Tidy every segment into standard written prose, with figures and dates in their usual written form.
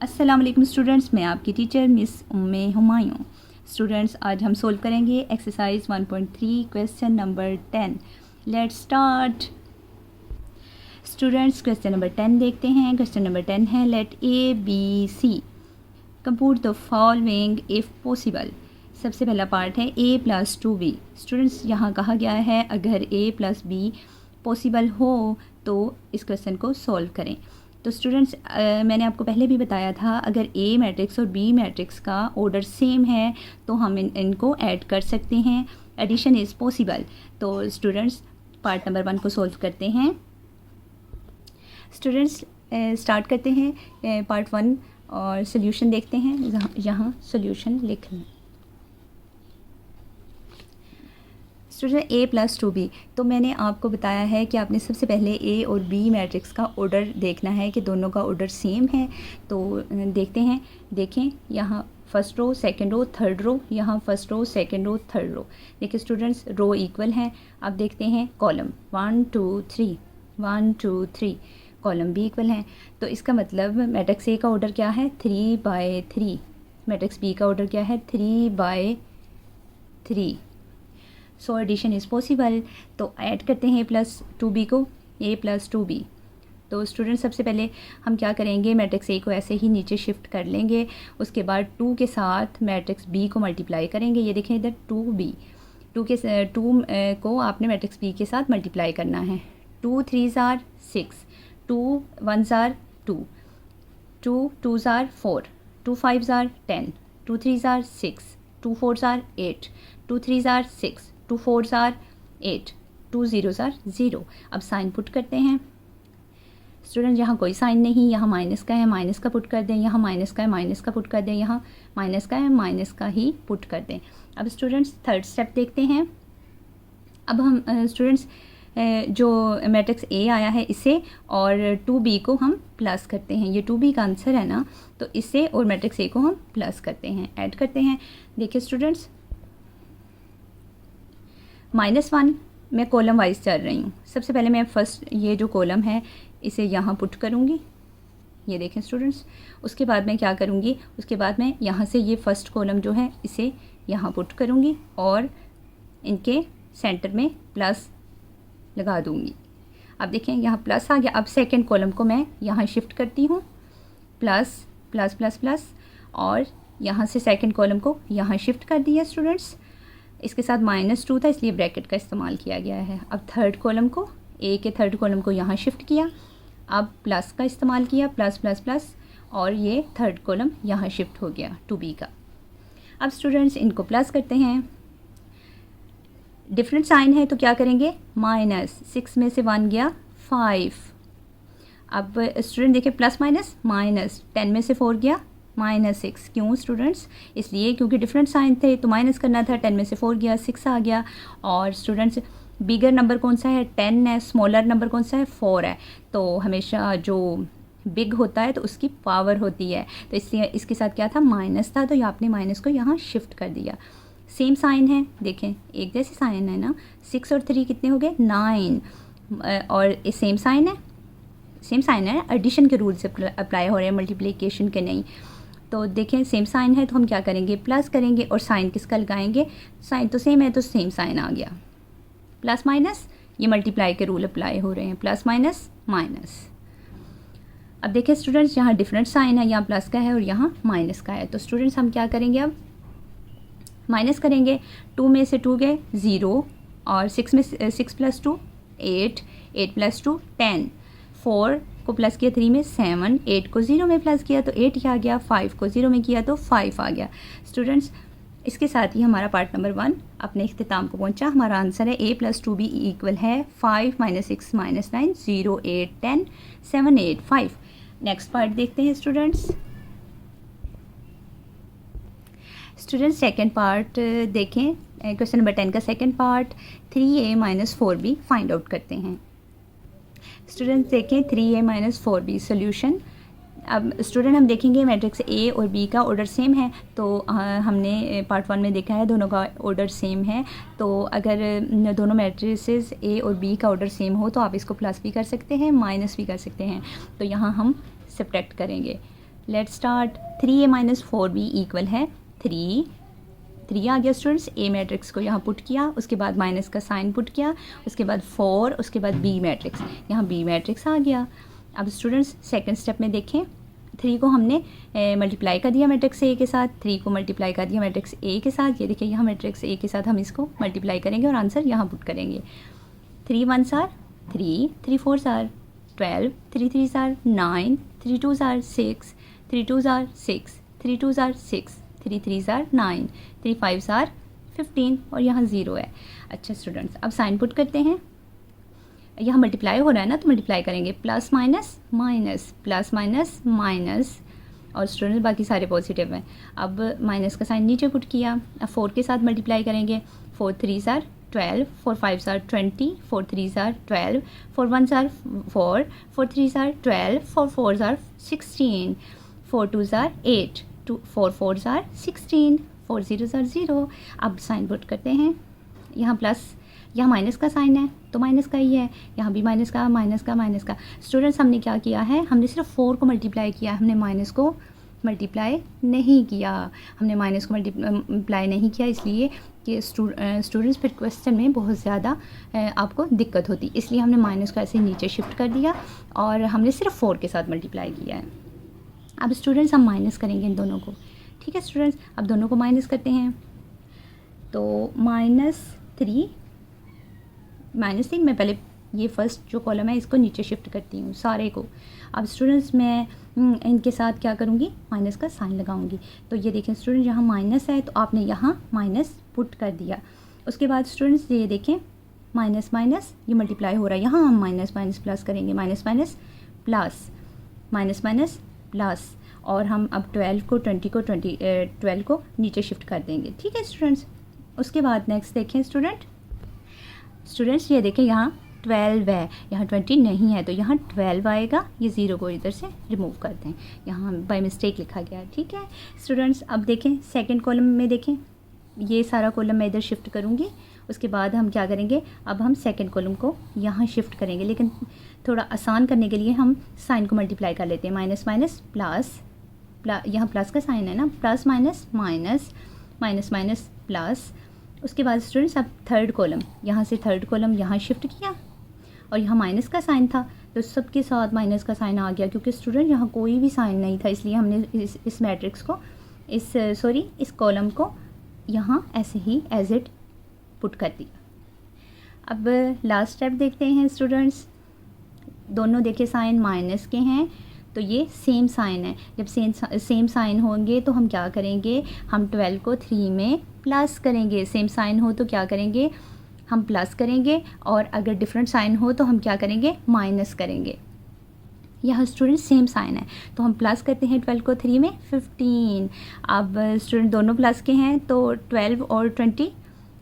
अस्सलाम वालेकुम स्टूडेंट्स, मैं आपकी teacher Miss Umme Humayun. Students, आज हम सोल्व करेंगे exercise 1.3 question number 10। Let's start. Students, question number 10 देखते हैं। क्वेश्चन नंबर 10 है let A B C compute the following if possible. सबसे पहला पार्ट है a + 2b। स्टूडेंट्स, यहाँ कहा गया है अगर a + b पॉसिबल हो तो इस क्वेश्चन को सॉल्व करें। तो स्टूडेंट्स, मैंने आपको पहले भी बताया था अगर A मैट्रिक्स और B मैट्रिक्स का ऑर्डर सेम है तो हम इनको ऐड कर सकते हैं। Addition is possible. तो स्टूडेंट्स, पार्ट नंबर 1 को सॉल्व करते हैं। स्टूडेंट्स, स्टार्ट करते हैं पार्ट 1 और सोल्यूशन देखते हैं। यहाँ सोल्यूशन लिख लें। स्टूडेंट A + 2b, तो मैंने आपको बताया है कि आपने सबसे पहले A और B मैट्रिक्स का ऑर्डर देखना है कि दोनों का ऑर्डर सेम है। तो देखते हैं। देखें, यहाँ first row, second row, third row, यहाँ first row, second row, third row. देखिए स्टूडेंट्स, रो इक्वल हैं। अब देखते हैं कॉलम 1 2 3, 1 2 3, कॉलम भी इक्वल हैं। तो इसका मतलब मैट्रिक्स A का ऑर्डर क्या है 3/3, मैट्रिक्स B का ऑर्डर क्या है 3/3। So addition is possible. तो ऐड करते हैं +2b को, A + 2b। तो स्टूडेंट, सबसे पहले हम क्या करेंगे, मैट्रिक्स A को ऐसे ही नीचे शिफ्ट कर लेंगे। उसके बाद 2 के साथ मैट्रिक्स B को मल्टीप्लाई करेंगे। ये देखें इधर 2b, 2 को आपने मैट्रिक्स B के साथ मल्टीप्लाई करना है। 2 3s are 6, 2 1s are 2, 2 2s are 4, 2 5s are 10, 2 3s are 6, 2 4s are 8, 2 3s are 6, 2 4s are 8, 2 0s are 0। अब साइन पुट करते हैं। स्टूडेंट, यहाँ कोई साइन नहीं, यहाँ माइनस का है, माइनस का पुट कर दें। यहाँ माइनस का है, माइनस का पुट कर दें। यहाँ माइनस का है, माइनस का ही पुट कर दें। अब स्टूडेंट्स, थर्ड स्टेप देखते हैं। अब हम स्टूडेंट्स जो मैट्रिक्स A आया है इसे और 2b को हम प्लस करते हैं। ये 2b का आंसर है ना, तो इसे और मैट्रिक्स A को हम प्लस करते हैं, ऐड करते हैं। देखिए स्टूडेंट्स, -1 मैं कॉलम वाइज चल रही हूँ। सबसे पहले मैं फर्स्ट ये जो कॉलम है इसे यहाँ पुट करूँगी। ये देखें स्टूडेंट्स, उसके बाद मैं क्या करूँगी, उसके बाद मैं यहाँ से ये फर्स्ट कॉलम जो है इसे यहाँ पुट करूँगी और इनके सेंटर में प्लस लगा दूँगी। अब देखें यहाँ प्लस आ गया। अब सेकंड कॉलम को मैं यहाँ शिफ्ट करती हूँ, प्लस प्लस प्लस प्लस, और यहाँ से सेकंड कॉलम को यहाँ शिफ्ट कर दिया स्टूडेंट्स। इसके साथ -2 था इसलिए ब्रैकेट का इस्तेमाल किया गया है। अब थर्ड कॉलम को, A के थर्ड कॉलम को यहाँ शिफ्ट किया। अब प्लस का इस्तेमाल किया, प्लस प्लस प्लस, और ये थर्ड कॉलम यहाँ शिफ्ट हो गया 2b का। अब स्टूडेंट्स, इनको प्लस करते हैं। डिफरेंट साइन है तो क्या करेंगे, -6 में से 1 गया 5। अब स्टूडेंट देखिए प्लस माइनस माइनस, 10 में से 4 गया -6। क्यों स्टूडेंट्स, इसलिए क्योंकि डिफरेंट साइन थे तो माइनस करना था। 10 में से 4 गया, 6 आ गया। और स्टूडेंट्स, बिगर नंबर कौन सा है 10 है, स्मॉलर नंबर कौन सा है 4 है। तो हमेशा जो बिग होता है तो उसकी पावर होती है, तो इसलिए इसके साथ क्या था, माइनस था, तो ये आपने माइनस को यहाँ शिफ्ट कर दिया। सेम साइन है, देखें एक जैसे साइन है ना। 6 और 3 कितने हो गए 9, और सेम साइन है, सेम साइन है, एडिशन के रूल से अप्लाई हो रहे हैं, मल्टीप्लिकेशन के नहीं। तो देखें सेम साइन है तो हम क्या करेंगे, प्लस करेंगे। और साइन किसका लगाएंगे, साइन तो सेम है तो सेम साइन आ गया। प्लस माइनस, ये मल्टीप्लाई के रूल अप्लाई हो रहे हैं, प्लस माइनस माइनस। अब देखिए स्टूडेंट्स, यहाँ डिफरेंट साइन है, यहाँ प्लस का है और यहाँ माइनस का है। तो स्टूडेंट्स, हम क्या करेंगे, अब माइनस करेंगे। 2 में से 2 गए 0, और 6 में 6 + 2 8, 8 + 2 10, 4 को प्लस किया 3 में 7, 8 को 0 में प्लस किया तो 8 ही आ गया, 5 को 0 में किया तो 5 आ गया। स्टूडेंट्स, इसके साथ ही हमारा पार्ट नंबर 1 अपने इख्तिताम को पहुंचा। हमारा आंसर है A + 2b इक्वल है 5 - 6 - 9 0 8 10 7 8 5। नेक्स्ट पार्ट देखते हैं स्टूडेंट्स। स्टूडेंट्स, सेकेंड पार्ट देखें। क्वेश्चन नंबर 10 का second part, 3a - 4b find out करते हैं। स्टूडेंट्स देखें 3a - 4b सोल्यूशन। अब स्टूडेंट, हम देखेंगे मैट्रिक्स A और B का ऑर्डर सेम है। तो हमने पार्ट 1 में देखा है दोनों का ऑर्डर सेम है। तो अगर दोनों मैट्रिसेस A और B का ऑर्डर सेम हो तो आप इसको प्लस भी कर सकते हैं, माइनस भी कर सकते हैं। तो यहाँ हम सब्ट्रैक्ट करेंगे। Let's start. 3a minus 4b equal है 3 आ गया स्टूडेंट्स। ए मैट्रिक्स को यहाँ पुट किया, उसके बाद माइनस का साइन पुट किया, उसके बाद 4, उसके बाद बी मैट्रिक्स, यहाँ बी मैट्रिक्स आ गया। अब स्टूडेंट्स सेकंड स्टेप में देखें, 3 को हमने मल्टीप्लाई कर दिया मैट्रिक्स ए के साथ, 3 को मल्टीप्लाई कर दिया मैट्रिक्स ए के साथ। ये देखिए यहाँ मैट्रिक्स ए के साथ हम इसको मल्टीप्लाई करेंगे और आंसर यहाँ पुट करेंगे। 3 1s are 3, 3 4s are 12, 3 3s are 9, 3 2s are 6, 3 2s are 6, 3 2s are 6, 3 3s are 9, 3 5s are 15 और यहाँ 0 है। अच्छा स्टूडेंट्स, अब साइन पुट करते हैं। यहाँ मल्टीप्लाई हो रहा है ना, तो मल्टीप्लाई करेंगे, plus minus minus, plus minus minus, और स्टूडेंट बाकी सारे पॉजिटिव हैं। अब माइनस का साइन नीचे पुट किया। अब 4 के साथ मल्टीप्लाई करेंगे, 4 3s are 12, 4 5s are 20, 4 3s are 12, 4 1s are 4, 4 3s are 12, 4 4s are 16, 4 2s are 8, 4 4s are 16, 4 0s are 0। अब साइन पुट करते हैं। यहाँ प्लस, यहाँ माइनस का साइन है तो माइनस का ही है, यहाँ भी माइनस का माइनस का माइनस का। स्टूडेंट्स हमने क्या किया है, हमने सिर्फ 4 को मल्टीप्लाई किया, हमने माइनस को मल्टीप्लाई नहीं किया। हमने माइनस को मल्टीप्लाई नहीं किया इसलिए कि स्टूडेंट्स फिर क्वेश्चन में बहुत ज़्यादा आपको दिक्कत होती, इसलिए हमने माइनस को ऐसे नीचे शिफ्ट कर दिया और हमने सिर्फ 4 के साथ मल्टीप्लाई किया है। अब स्टूडेंट्स हम माइनस करेंगे इन दोनों को। ठीक है स्टूडेंट्स, अब दोनों को माइनस करते हैं। तो -3 मैं पहले ये फर्स्ट जो कॉलम है इसको नीचे शिफ्ट करती हूँ सारे को। अब स्टूडेंट्स मैं इनके साथ क्या करूँगी, माइनस का साइन लगाऊंगी। तो ये देखें स्टूडेंट, यहाँ माइनस है तो आपने यहाँ माइनस पुट कर दिया। उसके बाद स्टूडेंट्स ये देखें, माइनस माइनस ये मल्टीप्लाई हो रहा है, यहाँ हम माइनस माइनस प्लस करेंगे, minus minus plus, minus minus plus, और हम अब 12 को नीचे शिफ्ट कर देंगे। ठीक है स्टूडेंट्स। उसके बाद नेक्स्ट देखें स्टूडेंट्स ये देखें, यहाँ 12 है, यहाँ 20 नहीं है, तो यहाँ 12 आएगा। ये 0 को इधर से रिमूव करते हैं, यहाँ बाय मिस्टेक लिखा गया है। ठीक है स्टूडेंट्स, अब देखें सेकंड कॉलम में देखें, ये सारा कॉलम मैं इधर शिफ्ट करूँगी। उसके बाद हम क्या करेंगे, अब हम सेकंड कॉलम को यहाँ शिफ्ट करेंगे, लेकिन थोड़ा आसान करने के लिए हम साइन को मल्टीप्लाई कर लेते हैं। माइनस माइनस प्लस, यहाँ प्लस का साइन है ना, plus minus minus, minus minus plus. उसके बाद स्टूडेंट्स अब थर्ड कॉलम, यहाँ से थर्ड कॉलम यहाँ शिफ्ट किया और यहाँ माइनस का साइन था तो सबके साथ माइनस का साइन आ गया, क्योंकि स्टूडेंट यहाँ कोई भी साइन नहीं था, इसलिए हमने इस मैट्रिक्स को इस कॉलम को यहाँ ऐसे ही एज इट पुट कर दिया। अब लास्ट स्टेप देखते हैं स्टूडेंट्स। दोनों देखिए साइन माइनस के हैं तो ये सेम साइन है। जब सेम साइन होंगे तो हम क्या करेंगे, हम 12 को 3 में प्लस करेंगे। सेम साइन हो तो क्या करेंगे, हम प्लस करेंगे, और अगर डिफरेंट साइन हो तो हम क्या करेंगे, माइनस करेंगे। यहाँ स्टूडेंट सेम साइन है तो हम प्लस करते हैं 12 को 3 में 15। अब स्टूडेंट दोनों प्लस के हैं तो 12 और 20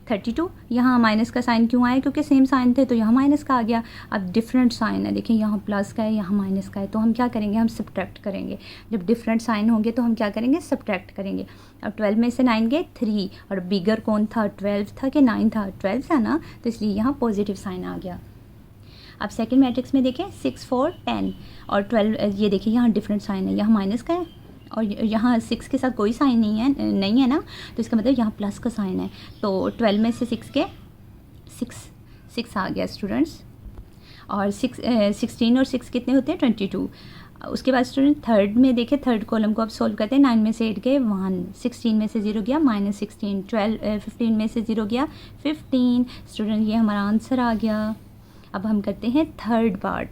32। यहाँ माइनस का साइन क्यों आया, क्योंकि सेम साइन थे तो यहाँ माइनस का आ गया। अब डिफरेंट साइन है, देखिए यहाँ प्लस का है यहाँ माइनस का है, तो हम क्या करेंगे, हम सब्ट्रैक्ट करेंगे। जब डिफरेंट साइन होंगे तो हम क्या करेंगे, सब्ट्रैक्ट करेंगे। अब 12 में से 9 गए 3, और बिगर कौन था, 12 था कि 9 था, 12 था ना, तो इसलिए यहाँ पॉजिटिव साइन आ गया। अब सेकंड मैट्रिक्स में देखें 6 4 10 और 12, ये देखिए यहाँ डिफरेंट साइन है, यहाँ माइनस का है और यहाँ 6 के साथ कोई साइन नहीं है ना, तो इसका मतलब यहाँ प्लस का साइन है। तो 12 में से 6 आ गया स्टूडेंट्स, और 16 और 6 कितने होते हैं, 22। उसके बाद स्टूडेंट थर्ड में देखें, थर्ड कॉलम को अब सॉल्व करते हैं। 9 में से 8 गए 1, 16 में से 0 गया -16, 15 में से 0 गया 15। स्टूडेंट ये हमारा आंसर आ गया। अब हम करते हैं third part.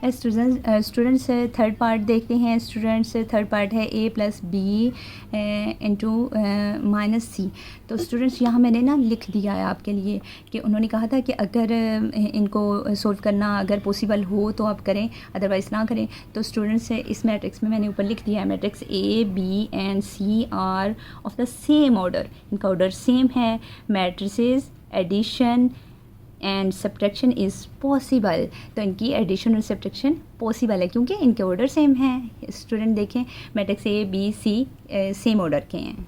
Students third part देखते हैं। स्टूडेंट्स थर्ड पार्ट है a + b × -c। तो स्टूडेंट्स यहाँ मैंने ना लिख दिया है आपके लिए कि उन्होंने कहा था कि अगर इनको सॉल्व करना अगर पॉसिबल हो तो आप करें, अदरवाइज़ ना करें। तो स्टूडेंट्स इस मैट्रिक्स में मैंने ऊपर लिख दिया है, matrix a, b and c are of the same order, इनका ऑर्डर सेम है। Matrices addition and subtraction is possible, तो इनकी एडिशन और सब्ट्रैक्शन पॉसिबल है क्योंकि इनके ऑर्डर सेम हैं। स्टूडेंट देखें matrix A B C same order के हैं।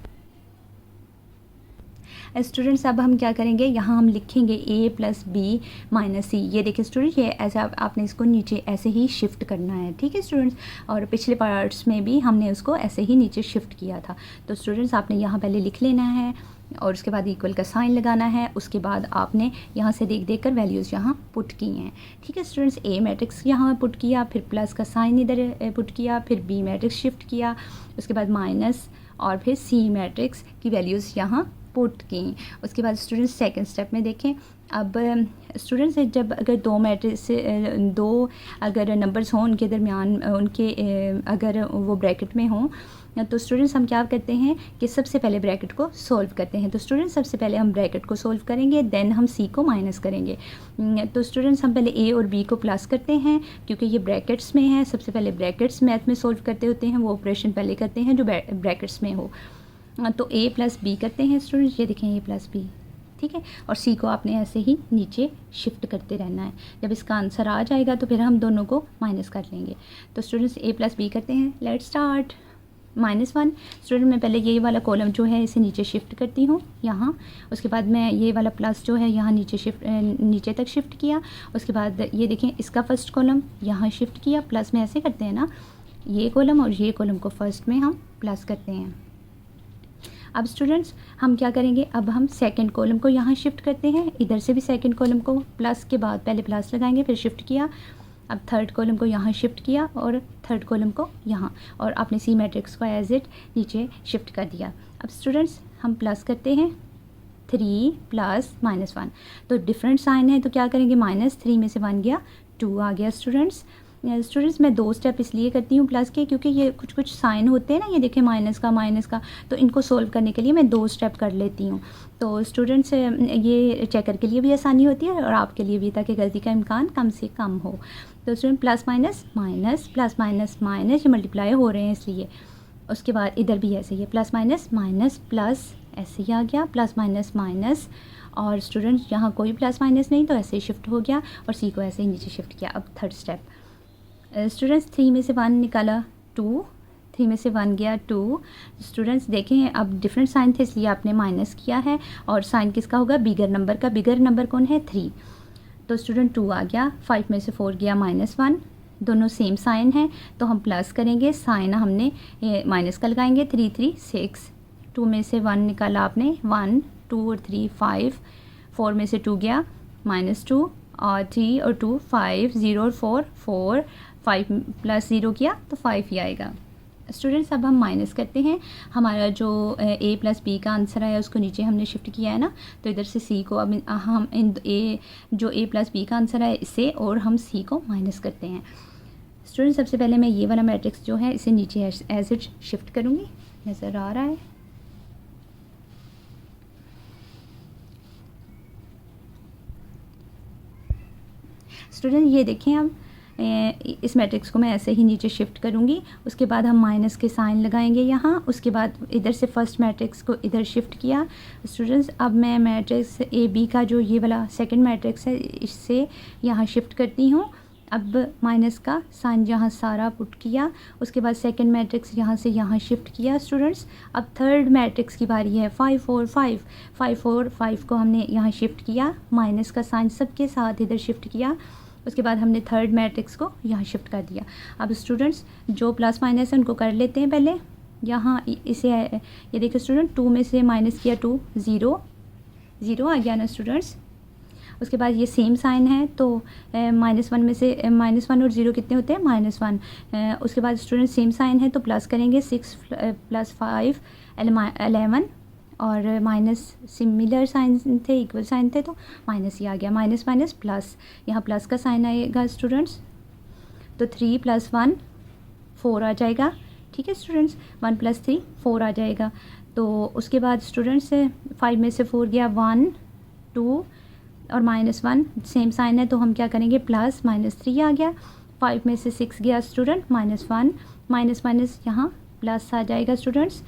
स्टूडेंट्स अब हम क्या करेंगे, यहाँ हम लिखेंगे a प्लस बी माइनस सी। ये देखिए स्टूडेंट, ये ऐसे आपने इसको नीचे ऐसे ही शिफ्ट करना है, ठीक है स्टूडेंट्स। और पिछले पार्ट्स में भी हमने उसको ऐसे ही नीचे शिफ्ट किया था। तो स्टूडेंट्स आपने यहाँ पहले लिख लेना है और उसके बाद इक्वल का साइन लगाना है। उसके बाद आपने यहाँ से देख देख कर वैल्यूज़ यहाँ पुट की हैं, ठीक है स्टूडेंट्स। ए मैट्रिक्स यहाँ पुट किया, फिर प्लस का साइन इधर पुट किया, फिर बी मैट्रिक्स शिफ्ट किया, उसके बाद माइनस और फिर सी मैट्रिक्स की वैल्यूज़ यहाँ पुट की। उसके बाद स्टूडेंट्स सेकंड स्टेप में देखें। अब स्टूडेंट्स जब अगर दो अगर नंबर्स हों, उनके दरमियान उनके अगर वो ब्रैकेट में हों, तो स्टूडेंट्स हम क्या करते हैं कि सबसे पहले ब्रैकेट को सोल्व करते हैं। तो स्टूडेंट्स सबसे पहले हम ब्रैकेट को सोल्व करेंगे, देन हम सी को माइनस करेंगे। तो स्टूडेंट्स हम पहले ए और बी को प्लस करते हैं क्योंकि ये ब्रैकेट्स में है। सबसे पहले ब्रैकेट्स मैथ में सोल्व करते होते हैं, वो ऑपरेशन पहले करते हैं जो ब्रैकेट्स में हो। तो ए प्लस बी करते हैं स्टूडेंट्स, ये देखें ए प्लस बी, ठीक है। और सी को आपने ऐसे ही नीचे शिफ्ट करते रहना है। जब इसका आंसर आ जाएगा तो फिर हम दोनों को माइनस कर लेंगे। तो स्टूडेंट्स ए प्लस बी करते हैं, लेट्स स्टार्ट। -1 स्टूडेंट मैं पहले ये वाला कॉलम जो है इसे नीचे शिफ्ट करती हूँ यहाँ। उसके बाद मैं ये वाला प्लस जो है यहाँ नीचे तक शिफ्ट किया। उसके बाद ये देखें इसका फर्स्ट कॉलम यहाँ शिफ्ट किया, प्लस में ऐसे करते हैं ना, ये कॉलम और ये कॉलम को फर्स्ट में हम प्लस करते हैं। अब स्टूडेंट्स हम क्या करेंगे, अब हम सेकंड कॉलम को यहाँ शिफ्ट करते हैं। इधर से भी सेकंड कॉलम को प्लस के बाद पहले प्लस लगाएंगे, फिर शिफ्ट किया। अब थर्ड कॉलम को यहाँ शिफ्ट किया और थर्ड कॉलम को यहाँ, और आपने सी मैट्रिक्स को एज इट नीचे शिफ्ट कर दिया। अब स्टूडेंट्स हम प्लस करते हैं 3 प्लस -1, तो डिफरेंट साइन है तो क्या करेंगे, -3 में से 1 गया 2 आ गया स्टूडेंट्स मैं 2 स्टेप इसलिए करती हूँ प्लस के क्योंकि ये कुछ साइन होते हैं ना, ये देखें माइनस का, तो इनको सोल्व करने के लिए मैं 2 स्टेप कर लेती हूँ। तो स्टूडेंट्स ये चेकर के लिए भी आसानी होती है और आपके लिए भी, ताकि गलती का इम्कान कम से कम हो। तो student plus minus minus plus minus minus, ये मल्टीप्लाई हो रहे हैं इसलिए। उसके बाद इधर भी ऐसे ही प्लस माइनस माइनस प्लस ऐसे ही आ गया, प्लस माइनस माइनस। और स्टूडेंट्स यहाँ कोई प्लस माइनस नहीं तो ऐसे ही शिफ्ट हो गया और सी को ऐसे ही नीचे शिफ्ट किया। अब थर्ड स्टेप स्टूडेंट्स 3 में से 1 निकाला 2, 3 में से 1 गया 2। स्टूडेंट्स देखें अब डिफरेंट साइन थे इसलिए आपने माइनस किया है, और साइन किसका होगा, बिगर नंबर का। बिगर नंबर कौन है, 3। तो स्टूडेंट 2 आ गया, 5 में से 4 गया -1, दोनों सेम साइन हैं तो हम प्लस करेंगे, साइन हमने माइनस का लगाएंगे। 3 3 6, 2 में से 1 निकाला आपने 1, 2 और 3 5, 4 में से 2 गया -2 और 3 और 2 5, 0 और 4 4, 5 प्लस 0 किया तो 5 ही आएगा। स्टूडेंट्स अब हम माइनस करते हैं, हमारा जो a प्लस बी का आंसर आया उसको नीचे हमने शिफ्ट किया है ना, तो इधर से c को अब हम जो a प्लस बी का आंसर आया इससे और हम c को माइनस करते हैं। स्टूडेंट्स सबसे पहले मैं ये वाला मैट्रिक्स जो है इसे नीचे एज इट शिफ्ट करूँगी, नज़र आ रहा है। स्टूडेंट ये देखें अब इस मैट्रिक्स को मैं ऐसे ही नीचे शिफ्ट करूँगी। उसके बाद हम माइनस के साइन लगाएंगे यहाँ। उसके बाद इधर से फर्स्ट मैट्रिक्स को इधर शिफ्ट किया। स्टूडेंट्स अब मैं मैट्रिक्स ए बी का जो ये वाला सेकंड मैट्रिक्स है इससे यहाँ शिफ्ट करती हूँ। अब माइनस का साइन यहाँ सारा पुट किया। उसके बाद सेकंड मैट्रिक्स यहाँ से यहाँ शिफ्ट किया। स्टूडेंट्स अब थर्ड मैट्रिक्स की बारी है। 5 4 5, 5 4 5 को हमने यहाँ शिफ्ट किया, माइनस का साइन सबके साथ इधर शिफ्ट किया। उसके बाद हमने थर्ड मैट्रिक्स को यहाँ शिफ्ट कर दिया। अब स्टूडेंट्स जो प्लस माइनस है उनको कर लेते हैं पहले। यहाँ इसे ये देखिए स्टूडेंट 2 में से माइनस किया 2, 0 0 आ गया ना स्टूडेंट्स। उसके बाद ये सेम साइन है तो -1 में से -1 और 0 कितने होते हैं, -1। उसके बाद स्टूडेंट सेम साइन है तो प्लस करेंगे, 6 + 5 11, और माइनस सिमिलर साइन थे, इक्वल साइन थे तो माइनस ही आ गया। माइनस माइनस प्लस, यहाँ प्लस का साइन आएगा स्टूडेंट्स, तो 3 + 1 4 आ जाएगा। ठीक है स्टूडेंट्स, 1 + 3 4 आ जाएगा। तो उसके बाद स्टूडेंट्स 5 में से 4 गया 1 2 और -1 सेम साइन है तो हम क्या करेंगे, प्लस -3 आ गया। 5 में से 6 गया स्टूडेंट -1, माइनस माइनस यहाँ प्लस आ जाएगा स्टूडेंट्स।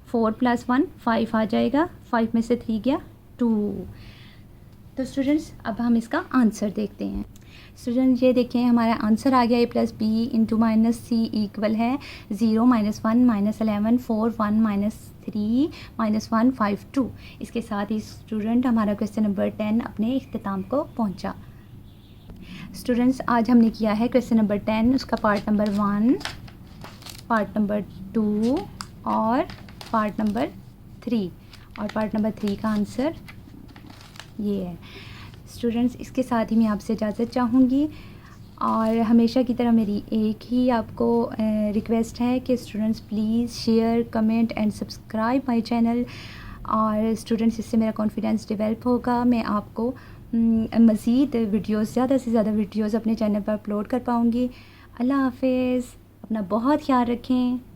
4 + 1 5 आ जाएगा। 5 में से 3 गया 2। तो स्टूडेंट्स अब हम इसका आंसर देखते हैं। स्टूडेंट ये देखें हमारा आंसर आ गया a plus B into minus C equal है 0 -1 -11 4 1 -3 -1 5 2। इसके साथ ही स्टूडेंट हमारा क्वेश्चन नंबर 10 अपने इख्तिताम को पहुंचा। स्टूडेंट्स आज हमने किया है क्वेश्चन नंबर 10 उसका पार्ट नंबर 1, पार्ट नंबर 2 और पार्ट नंबर 3, और पार्ट नंबर 3 का आंसर ये है। स्टूडेंट्स इसके साथ ही मैं आपसे इजाज़त चाहूँगी, और हमेशा की तरह मेरी एक ही आपको रिक्वेस्ट है कि students please share, comment and subscribe my channel. और स्टूडेंट्स इससे मेरा कॉन्फिडेंस डेवलप होगा, मैं आपको मज़ीद वीडियोस, ज़्यादा से ज़्यादा वीडियोस अपने चैनल पर अपलोड कर पाऊँगी। अल्लाह हाफिज़, अपना बहुत ख्याल रखें।